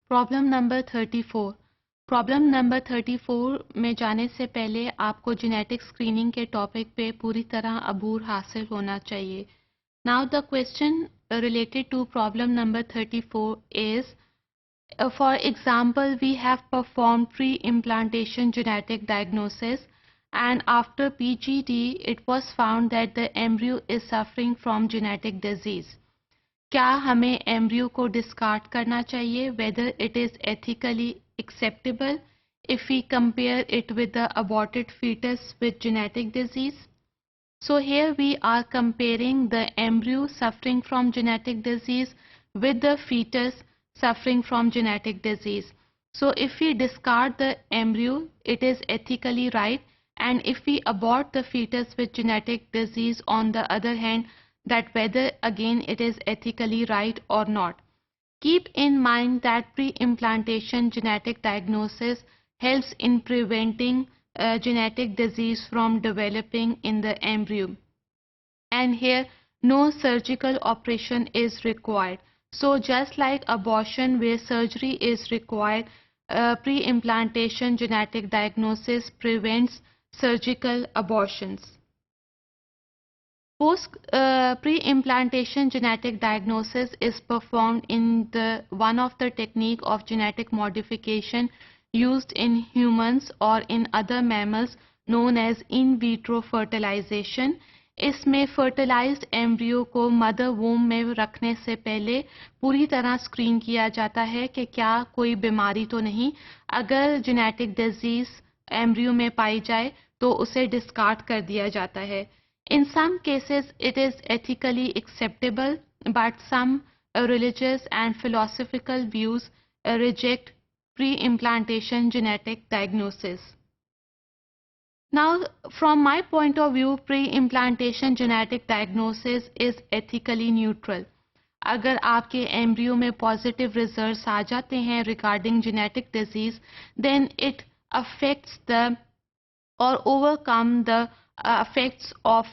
Problem number 34। Problem number 34 में जाने से पहले आपको जेनेटिक स्क्रीनिंग के टॉपिक पे पूरी तरह अबूर हासिल होना चाहिए। Now the question related to problem number 34 is, for example, we have performed pre-implantation genetic diagnosis and after PGD it was found that the embryo is suffering from genetic disease. क्या हमें embryo को discard करना चाहिए, whether it is ethically acceptable if we compare it with the aborted fetus with genetic disease? So here we are comparing the embryo suffering from genetic disease with the fetus suffering from genetic disease. So if we discard the embryo, it is ethically right, and if we abort the fetus with genetic disease, on the other hand, that whether again it is ethically right or not. Keep in mind that pre-implantation genetic diagnosis helps in preventing genetic disease from developing in the embryo. And here no surgical operation is required. So just like abortion where surgery is required, pre-implantation genetic diagnosis prevents surgical abortions. Pre-implantation genetic diagnosis is performed in one of the technique of genetic modification used in humans or in other mammals known as in vitro fertilization. इसमें fertilized embryo को mother womb में रखने से पहले पूरी तरह screen किया जाता है कि क्या कोई बीमारी तो नहीं। अगर genetic disease embryo में पाई जाए तो उसे डिस्कार्ड कर दिया जाता है। In some cases, it is ethically acceptable, but some religious and philosophical views reject pre-implantation genetic diagnosis. Now, from my point of view, pre-implantation genetic diagnosis is ethically neutral. अगर आपके एम्ब्रियो में positive results आ जाते हैं regarding genetic disease, then it affects the or overcome the effects of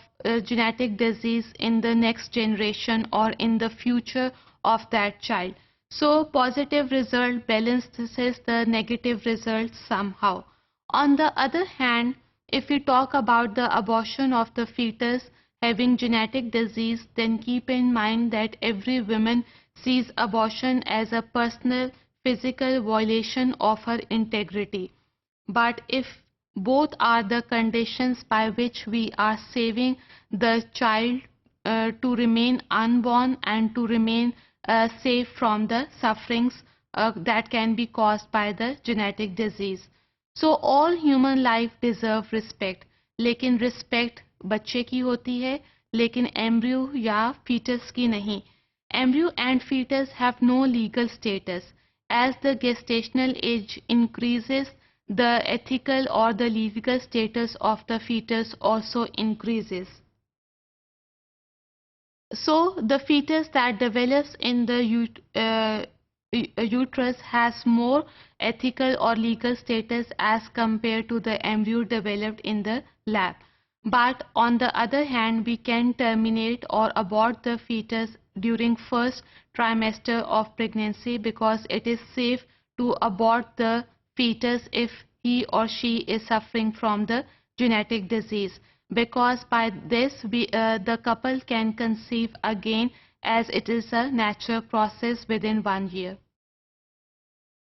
genetic disease in the next generation or in the future of that child. So positive result balances the negative result somehow. On the other hand, if we talk about the abortion of the fetus having genetic disease, then keep in mind that every woman sees abortion as a personal physical violation of her integrity. But if both are the conditions by which we are saving the child to remain unborn and to remain safe from the sufferings that can be caused by the genetic disease. So all human life deserve respect. लेकिन respect बच्चे की होती है, लेकिन embryo या fetus की नहीं. Embryo and fetus have no legal status. As the gestational age increases, the ethical or the legal status of the fetus also increases. So the fetus that develops in the uterus has more ethical or legal status as compared to the embryo developed in the lab. But on the other hand, we can terminate or abort the fetus during first trimester of pregnancy because it is safe to abort the fetus if he or she is suffering from the genetic disease, because by this the couple can conceive again as it is a natural process within 1 year.